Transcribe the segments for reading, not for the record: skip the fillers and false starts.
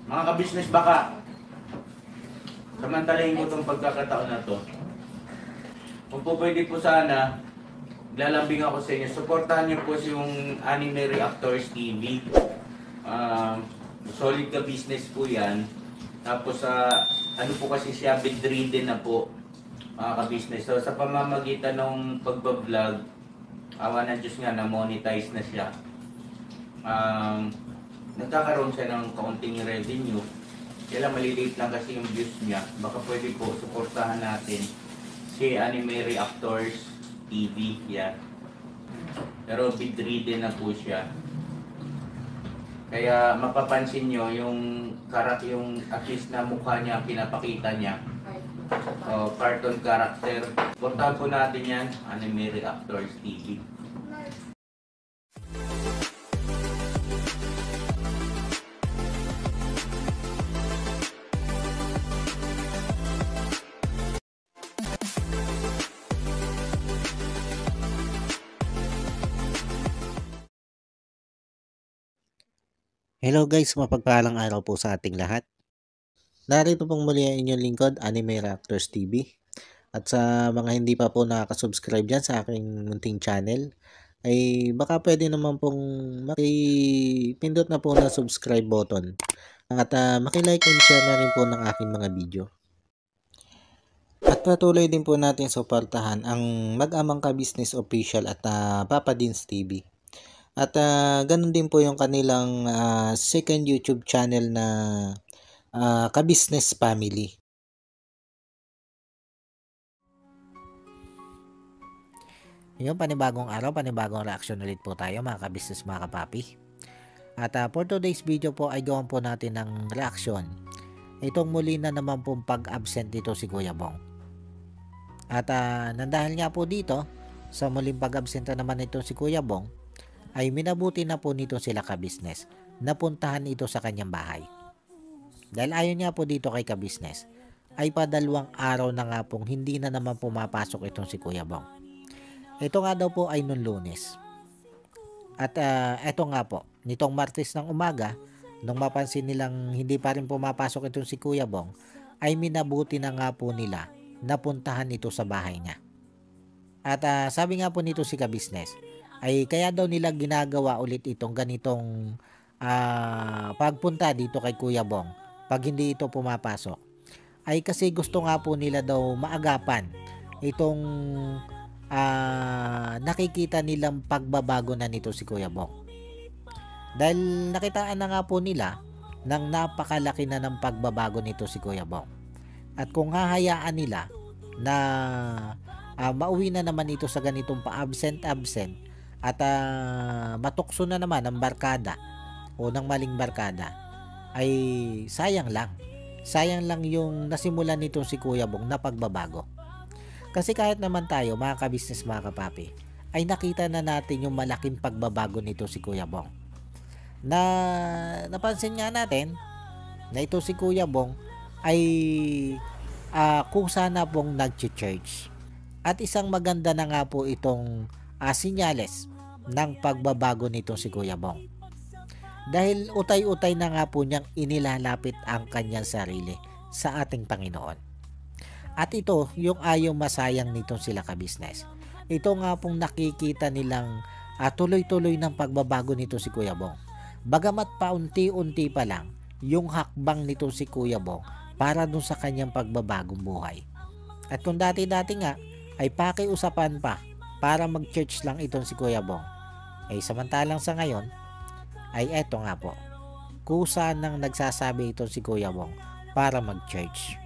Mga ka-business, baka samantalahin ko itong pagkakataon na to. Kung po pwede po sana, lalambing ako sa inyo. Supportahan niyo po yung Anime Reactors TV. Solid ka business po yan. Tapos ano po kasi siya, bedridden na po, mga ka-business. So sa pamamagitan ng pagbablog, awa ng Diyos nga, na-monetize na siya. Nagkakaroon siya ng kaunting revenue. Kaya maliliit lang kasi yung views niya. Baka pwede po suportahan natin si Anime Reactors TV. Yan. Pero bedridden na po siya. Kaya mapapansin nyo yung at least na mukha niya, pinapakita niya. Cartoon character. Suportahan po natin yan, Anime Reactors TV. Hello guys, mapagpalang araw po sa ating lahat. Narito pong muli ang inyong lingkod, Anime Reactors TV. At sa mga hindi pa po nakaka-subscribe dyan sa aking munting channel, ay baka pwede naman pong makipindot na po na subscribe button. At makilike and share na rin po ng aking mga video. At patuloy din po natin suportahan ang Mag-amang Ka-Business Official at Papa Dins TV. At ganun din po yung kanilang second YouTube channel na Ka-Business Family. Yung panibagong araw, panibagong reaction ulit po tayo mga ka-business, mga kapapi. At for today's video po ay gawan po natin ng reaction. Itong muli na naman pong pag-absent dito si Kuya Bong. At nandahil nga po dito, sa muling pag-absent na naman ito si Kuya Bong, ay minabuti na po nito sila ka-business. Napuntahan ito sa kanyang bahay. Dahil ayon nga po dito kay ka-business, ay padalawang araw na nga pong hindi na naman pumapasok itong si Kuya Bong. Ito nga daw po ay noong Lunes. At ito nga po, nitong Martes ng umaga, nung mapansin nilang hindi pa rin pumapasok itong si Kuya Bong, ay minabuti na nga po nila napuntahan ito sa bahay niya. At sabi nga po nito si ka-business, ay kaya daw nila ginagawa ulit itong ganitong pagpunta dito kay Kuya Bong pag hindi ito pumapasok. Ay kasi gusto nga po nila daw maagapan itong nakikita nilang pagbabago na nito si Kuya Bong. Dahil nakitaan na nga po nila ng napakalaki na ng pagbabago nito si Kuya Bong. At kung hahayaan nila na mauwi na naman ito sa ganitong pa-absent at matukso na naman ng barkada o ng maling barkada, ay sayang lang yung nasimulan nito si Kuya Bong na pagbabago. Kasi kahit naman tayo mga ka-business, mga kapapi, ay nakita na natin yung malaking pagbabago nito si Kuya Bong. Na napansin nga natin na ito si Kuya Bong ay kung sana pong nag-church. At isang maganda na nga po itong sinyales ng pagbabago nito si Kuya Bong. Dahil utay-utay na nga po niyang inilalapit ang kanyang sarili sa ating Panginoon. At ito yung ayaw masayang nitong sila ka-business. Ito nga pong nakikita nilang tuloy-tuloy ng pagbabago nito si Kuya Bong. Bagamat paunti-unti pa lang yung hakbang nito si Kuya Bong para dun sa kanyang pagbabagong buhay. At kung dati-dati nga ay pakiusapan pa para mag-church lang itong si Kuya Bong, ay samantalang sa ngayon ay eto nga po, kusa nang nagsasabi itong si Kuya Bong para mag-church.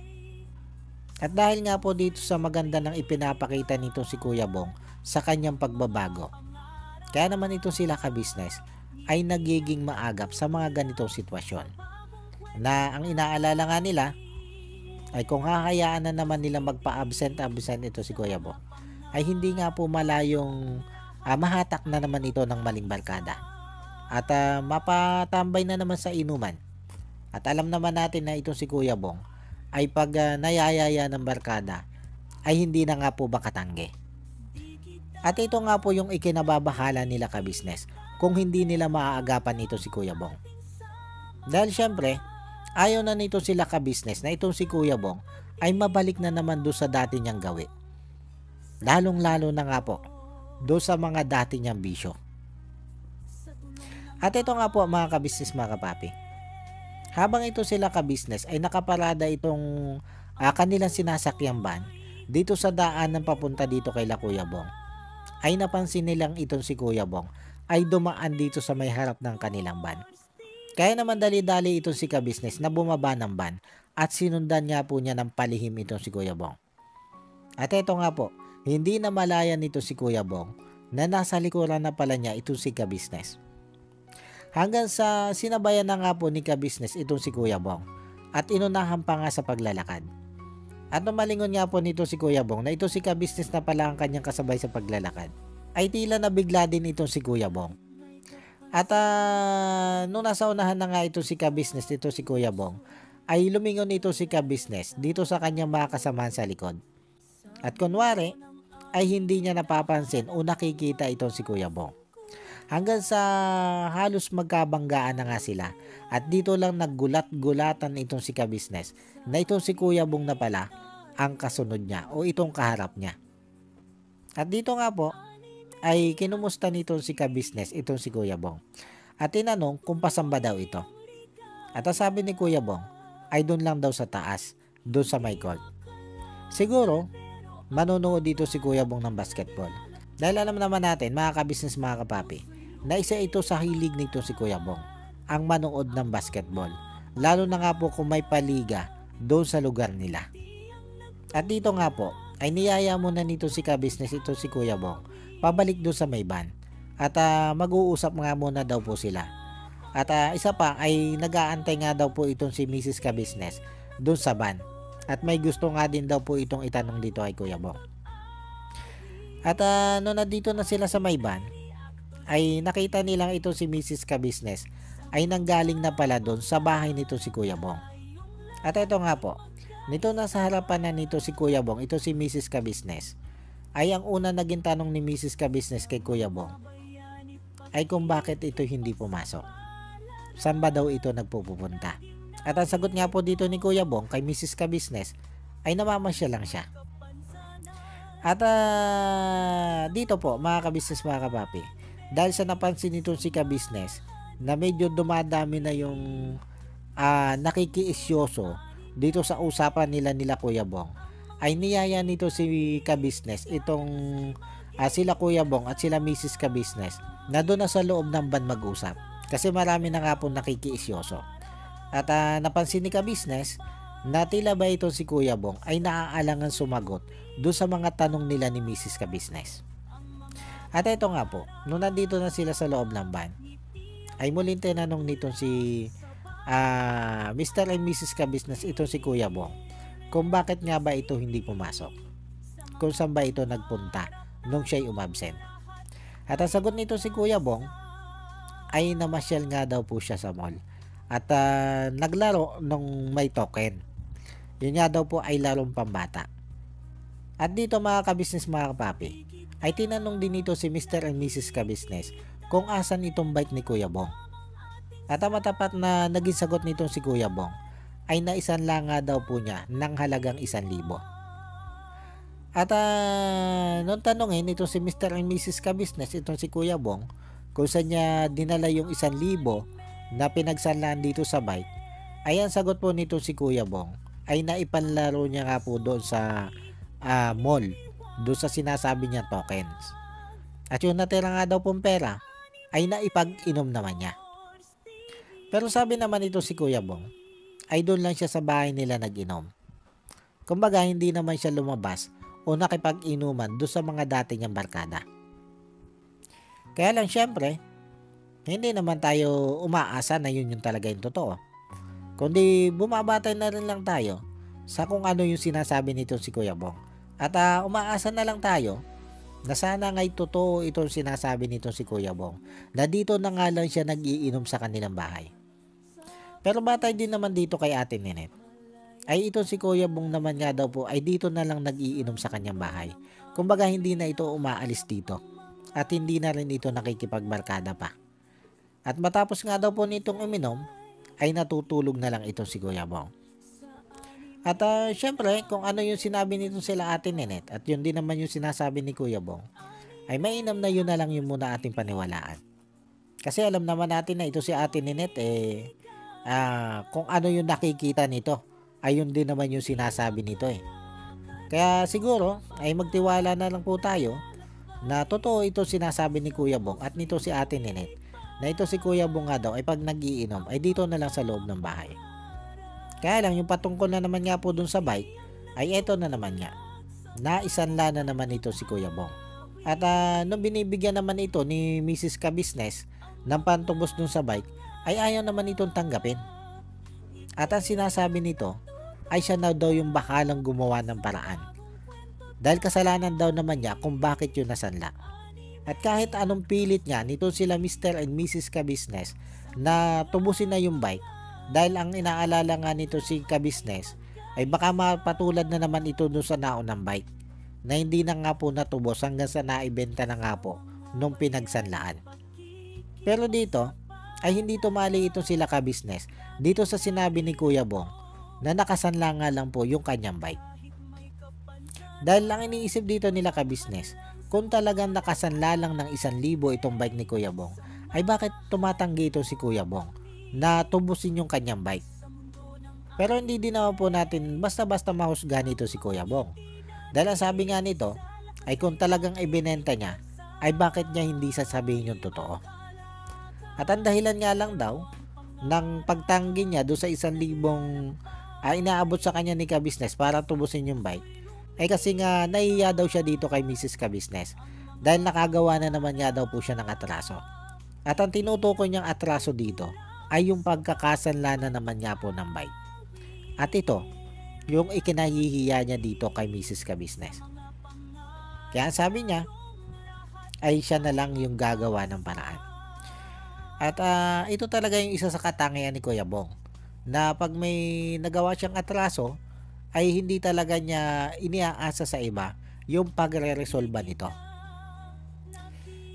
At dahil nga po dito sa maganda ng ipinapakita nito si Kuya Bong sa kanyang pagbabago, kaya naman ito sila ka-business ay nagiging maagap sa mga ganitong sitwasyon. Na ang inaalala nga nila ay kung hahayaan na naman nila magpa-absent ito si Kuya Bong, ay hindi nga po malayong mahatak na naman ito ng maling barkada. At mapatambay na naman sa inuman. At alam naman natin na itong si Kuya Bong ay pag nayayaya ng barkada ay hindi na nga po makatanggi. At ito nga po yung ikinababahala nila ka-business kung hindi nila maaagapan ito si Kuya Bong. Dahil syempre, ayaw na nito sila ka-business na itong si Kuya Bong ay mabalik na naman doon sa dati niyang gawi. Lalong-lalo na nga po doon sa mga dati niyang bisyo. At ito nga po mga ka-business, mga kapapi. Habang ito sila ka-business ay nakaparada itong kanilang sinasakyang van dito sa daan ng papunta dito kay Kuya Bong. Ay napansin nilang itong si Kuya Bong ay dumaan dito sa may harap ng kanilang van. Kaya naman dali-dali itong si ka-business na bumaba ng van at sinundan niya po niya ng palihim itong si Kuya Bong. At ito nga po, hindi na malaya nito si Kuya Bong na nasa likuran na pala niya itong si ka-business. Hanggang sa sinabayan na nga po ni ka-business itong si Kuya Bong at inunahan pa nga sa paglalakad. At numalingon nga po nito si Kuya Bong na ito si ka-business na pala ang kanyang kasabay sa paglalakad, ay tila nabigla din itong si Kuya Bong. At nung nasa unahan na nga ito si ka-business, ito si Kuya Bong, ay lumingon ito si ka-business dito sa kanyang mga kasamahan sa likod. At kunwari, ay hindi niya napapansin o nakikita itong si Kuya Bong. Hanggang sa halos magkabanggaan na nga sila. At dito lang naggulat-gulatan itong si ka-business na itong si Kuya Bong na pala ang kasunod niya o itong kaharap niya. At dito nga po ay kinumusta nitong si ka-business itong si Kuya Bong. At tinanong kung pasan ba daw ito. At ang sabi ni Kuya Bong ay doon lang daw sa taas, doon sa may court. Siguro manonood dito si Kuya Bong ng basketball. Dahil alam naman natin mga ka-business, mga kapapi, na isa ito sa hilig nito si Kuya Bong, ang manood ng basketball. Lalo na nga po kung may paliga doon sa lugar nila. At dito nga po, ay niyaya muna nito si ka-business ito si Kuya Bong pabalik doon sa may van. At mag-uusap nga muna daw po sila. At isa pa ay nag-aantay nga daw po itong si Mrs. Ka-business doon sa van. At may gusto nga din daw po itong itanong dito kay Kuya Bong. At nung nandito na sila sa may van, ay nakita nilang ito si Mrs. Ka-business ay nanggaling na pala doon sa bahay nito si Kuya Bong. At ito nga po, nito na sa harapan na nito si Kuya Bong, ito si Mrs. Ka-business, ay ang una naging tanong ni Mrs. Ka-business kay Kuya Bong ay kung bakit ito hindi pumasok. Saan ba daw ito nagpupunta? At ang sagot nga po dito ni Kuya Bong kay Mrs. Ka-business ay namamasya lang siya. At dito po mga ka-business, mga kapapi, dahil sa napansin nito si ka-business na medyo dumadami na yung nakikiisyoso dito sa usapan nila Kuya Bong, ay niyaya nito si ka-business itong sila Kuya Bong at sila Mrs. Ka-business na doon na sa loob ng van mag-usap kasi marami na nga po nakikiisyoso. At napansin ni ka-business na tila ba itong si Kuya Bong ay naaalangan sumagot doon sa mga tanong nila ni Mrs. Ka-business. At ito nga po, nung nandito na sila sa loob ng van, ay muling tinanong nitong si Mr. and Mrs. Ka-business itong si Kuya Bong kung bakit nga ba ito hindi pumasok, kung saan ba ito nagpunta nung siya'y umabsent. At ang sagot nito si Kuya Bong ay namasyal nga daw po siya sa mall at naglaro nung may token. Yun nga daw po ay larong pambata. At dito mga ka-business, mga kapapi, ay tinanong din nito si Mr. and Mrs. Ka-business kung asan itong bike ni Kuya Bong. At ang matapat na naging sagot nitong si Kuya Bong ay naisan lang nga daw po niya ng halagang 1,000. At nung tanongin ito si Mr. and Mrs. Ka-business itong si Kuya Bong kung saan niya dinala yung 1,000 na pinagsanlaan dito sa bike, ay ang sagot po nito si Kuya Bong ay naipanlaro niya nga po doon sa mall, doon sa sinasabi niya tokens. At yung natira nga daw pong pera ay naipag-inom naman niya. Pero sabi naman ito si Kuya Bong ay doon lang siya sa bahay nila nag-inom. Kumbaga hindi naman siya lumabas o nakipag-inuman doon sa mga dati niyang barkada. Kaya lang syempre, hindi naman tayo umaasa na yun yung talaga yung totoo. Kundi bumabatay na rin lang tayo sa kung ano yung sinasabi nito si Kuya Bong. At umaasa na lang tayo na sana nga'y totoo itong sinasabi nito si Kuya Bong na dito na nga lang siya nag-iinom sa kanilang bahay. Pero batay din naman dito kay Ate Ninette, ay ito si Kuya Bong naman nga daw po ay dito na lang nag-iinom sa kanyang bahay. Kumbaga hindi na ito umaalis dito at hindi na rin ito nakikipagbarkada pa. At matapos nga daw po nitong uminom ay natutulog na lang ito si Kuya Bong. At syempre, kung ano yung sinabi nito sila Ate Nenet at yun din naman yung sinasabi ni Kuya Bong, ay mainam na yun na lang yung muna ating paniwalaan. Kasi alam naman natin na ito si Ate Nenet kung ano yung nakikita nito, ay yun din naman yung sinasabi nito eh. Kaya siguro ay magtiwala na lang po tayo na totoo ito sinasabi ni Kuya Bong at nito si Ate Nenet, na ito si Kuya Bong nga daw ay pag nagiinom ay dito na lang sa loob ng bahay. Kaya lang yung patungkol na naman nga po dun sa bike ay eto na naman nga. Naisanla na naman ito si Kuya Bong. At nung binibigyan naman ito ni Mrs. Ka-Business ng pantubos dun sa bike ay ayaw naman itong tanggapin. At ang sinasabi nito ay siya na daw yung bakalang gumawa ng paraan. Dahil kasalanan daw naman niya kung bakit yun nasanla. At kahit anong pilit niya nito sila Mr. and Mrs. Ka-Business na tubusin na yung bike, dahil ang inaalala nga nito si Ka-Business ay baka mapatulad na naman ito doon sa naunang bike na hindi na nga po natubos hanggang sa naibenta na nga po nung pinagsanlaan. Pero dito ay hindi tumali ito sila Ka-Business dito sa sinabi ni Kuya Bong na nakasanla nga lang po yung kanyang bike. Dahil lang iniisip dito nila Ka-Business, kung talagang nakasanla lang ng 1,000 itong bike ni Kuya Bong, ay bakit tumatanggi ito si Kuya Bong na tubusin yung kanyang bike? Pero hindi din naman po natin basta-basta mahusgahan nito si Kuya Bong. Dahil ang sabi nga nito ay kung talagang ibinenta niya, ay bakit niya hindi sasabihin yung totoo? At ang dahilan nga lang daw ng pagtanggi niya doon sa 1,000 inaabot sa kanya ni Ka-Business para tubusin yung bike, ay kasi nga nahiya daw siya dito kay Mrs. Ka-Business dahil nakagawa na naman niya daw po siya ng atraso. At ang tinutukoy niyang atraso dito ay yung pagkakasanla na naman niya po ng bike. At ito, yung ikinahihiya niya dito kay Mrs. Ka-Business. Kaya sabi niya, ay siya na lang yung gagawa ng paraan. At ito talaga yung isa sa katangian ni Kuya Bong, na pag may nagawa siyang atraso, ay hindi talaga niya iniaasa sa iba yung pagre-resolba nito.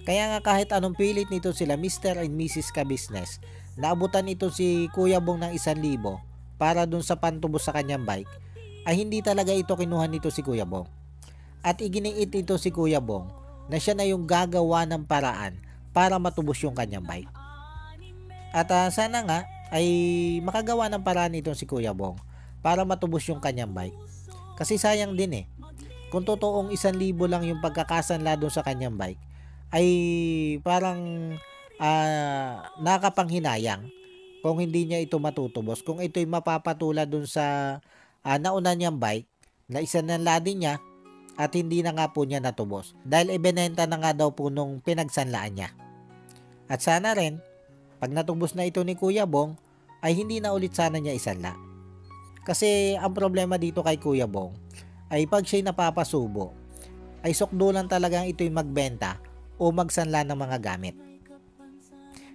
Kaya nga kahit anong pilit nito sila Mr. and Mrs. Ka-Business, naabutan ito si Kuya Bong ng 1,000 para dun sa pantubos sa kanyang bike, ay hindi talaga ito kinuha nito si Kuya Bong. At iginiit ito si Kuya Bong na siya na yung gagawa ng paraan para matubos yung kanyang bike. At sana nga ay makagawa ng paraan ito si Kuya Bong para matubos yung kanyang bike. Kasi sayang din eh. Kung totoong 1,000 lang yung pagkakasanla doon sa kanyang bike, ay parang nakakapanghinayang kung hindi niya ito matutubos. Kung ito'y mapapatula doon sa nauna niyang bike na isanla din niya at hindi na nga po niya natubos. Dahil ibinenta na nga daw po nung pinagsanlaan niya. At sana rin, pag natubos na ito ni Kuya Bong, ay hindi na ulit sana niya isanla. Kasi ang problema dito kay Kuya Bong ay pag siya'y napapasubo, ay sukdulan talagang ito'y magbenta o magsanla ng mga gamit.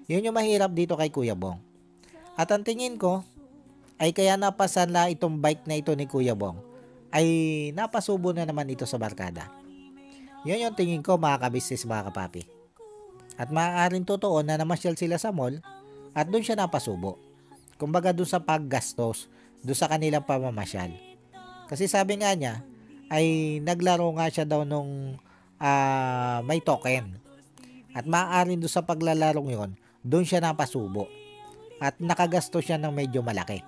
Yun yung mahirap dito kay Kuya Bong. At ang tingin ko ay kaya napasanla itong bike na ito ni Kuya Bong ay napasubo na naman ito sa barkada. Yun yung tingin ko mga kabisnes mga kapapi. At maaaring totoo na namasyal sila sa mall at doon siya napasubo. Kumbaga doon sa paggastos, doon sa kanilang pamamasyal. Kasi sabi nga niya ay naglaro nga siya daw nung may token. At maaaring doon sa paglalarong yon, doon siya napasubo. At nakagasto siya ng medyo malaki.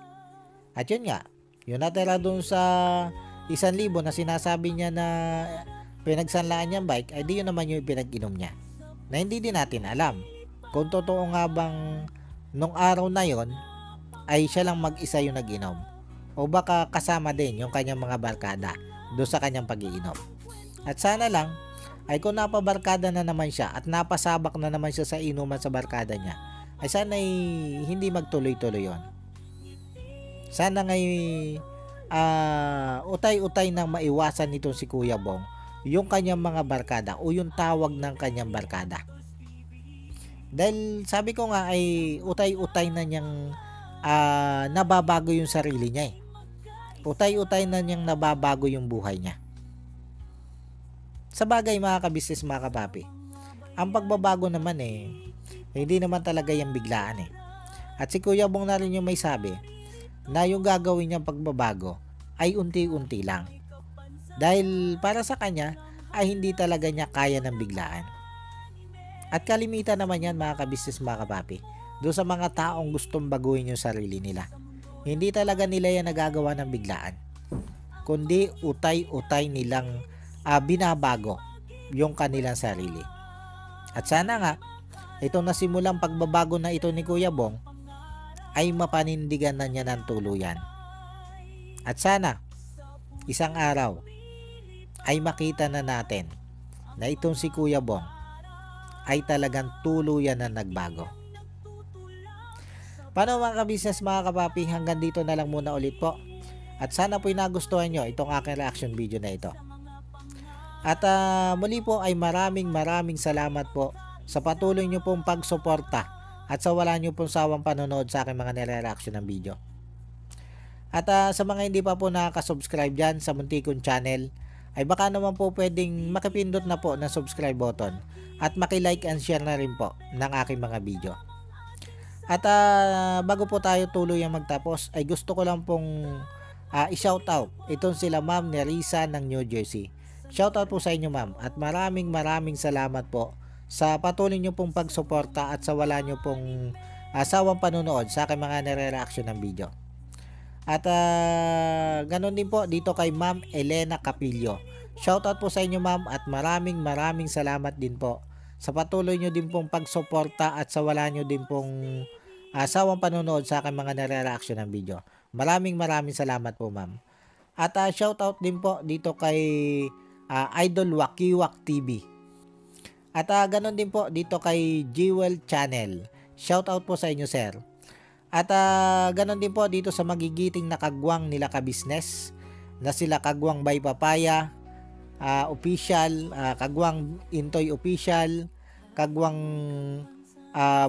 At yun nga, yun natira doon sa 1,000 na sinasabi niya na pinagsanlaan niyang bike, ay di yun naman yung pinag-inom niya. Na hindi din natin alam kung totoo nga bang nung araw na yon ay siya lang mag-isa yung nag-inom. O baka kasama din yung kanyang mga barkada doon sa kanyang pag-iinom. At sana lang ay kung napabarkada na naman siya at napasabak na naman siya sa inuman sa barkada niya, ay sana ay hindi magtuloy-tuloy yon. Sana ngay utay-utay nang maiwasan nito si Kuya Bong yung kanyang mga barkada o yung tawag ng kanyang barkada. Dahil sabi ko nga ay utay-utay na niyang nababago yung sarili niya eh. Utay-utay na niyang nababago yung buhay niya. Sa bagay mga kabisnes mga kapapi, ang pagbabago naman hindi naman talaga yung biglaan eh. At si Kuya Bong na rin yung may sabi na yung gagawin niyang pagbabago ay unti-unti lang. Dahil para sa kanya ay hindi talaga niya kaya ng biglaan. At kalimitan naman yan mga kabisnes, mga kapapi, doon sa mga taong gustong baguhin yung sarili nila. Hindi talaga nila yan nagagawa ng biglaan, kundi utay-utay nilang binabago yung kanilang sarili. At sana nga, itong nasimulang pagbabago na ito ni Kuya Bong ay mapanindigan na niya ng tuluyan. At sana, isang araw, ay makita na natin na itong si Kuya Bong ay talagang tuluyan na nagbago. Paano mga kabisnes, mga kapapi, hanggang dito na lang muna ulit po. At sana po'y nagustuhan nyo itong aking reaction video na ito. At muli po ay maraming salamat po sa patuloy nyo pong pagsuporta at sa wala nyo pong sawang panonood sa aking mga nire-reaction ng video. At sa mga hindi pa po nakaka-subscribe dyan sa muntikong channel, ay baka naman po pwedeng makipindot na po ng subscribe button at maki-like and share na rin po ng aking mga video. At bago po tayo tuluyang magtapos, ay gusto ko lang pong i-shoutout itong sila Ma'am Nerissa ng New Jersey. Shoutout po sa inyo, ma'am, at maraming salamat po sa patuloy nyo pong pagsuporta at sa wala nyo pong sawang panonood sa aking mga nire-reaction ng video. At ganon din po dito kay Ma'am Elena Capillo. Shoutout po sa inyo, ma'am, at maraming salamat din po sa patuloy nyo din pong pagsuporta at sa wala nyo din pong sawang panonood sa aking mga nire-reaction ng video. Maraming salamat po, ma'am. At shoutout din po dito kay Idol Wakiwak TV. At ganon din po dito kay Jewel Channel. Shoutout po sa inyo, sir. At ganon din po dito sa magigiting na kagwang nila ka-business na sila Kagwang by Papaya official, Kagwang Intoy official, Kagwang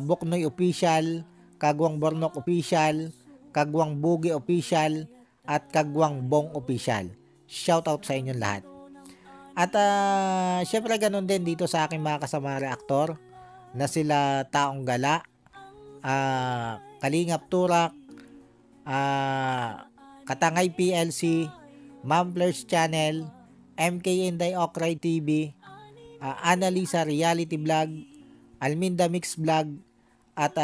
Buknoy official, Kagwang Bornok official, Kagwang Bugi official, at Kagwang Bong official. Shoutout sa inyong lahat. At syempre ganon din dito sa aking mga kasama reaktor na sila Taong Gala, Kalingap Turak, Katangay PLC, Mamplers Channel, MK Inday Okray TV, Annalisa Reality Vlog, Alminda Mix Vlog, at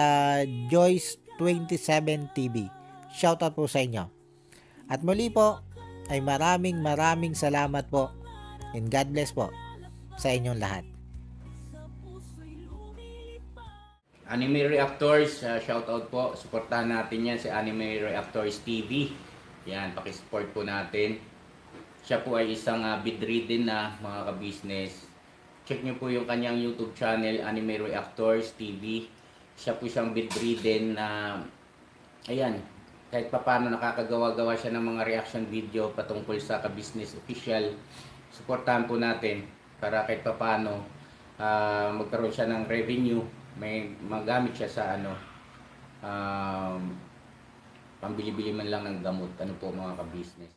Joyce 27 TV. Shoutout po sa inyo. At muli po ay maraming salamat po, and God bless po sa inyong lahat. Anime Reactors, shoutout po. Suportahan natin yan si Anime Reactors TV. Yan, pakisupport po natin. Siya po ay isang bedridden na mga ka-business. Check nyo po yung kanyang YouTube channel, Anime Reactors TV. Siya po siyang bedridden na, ayan, kahit paano nakakagawa-gawa siya ng mga reaction video patungkol sa ka-business official. Suportahan po natin para kahit paano magkaroon siya ng revenue, may magamit siya sa pambili-bili man lang ng gamot, ano po mga ka-business.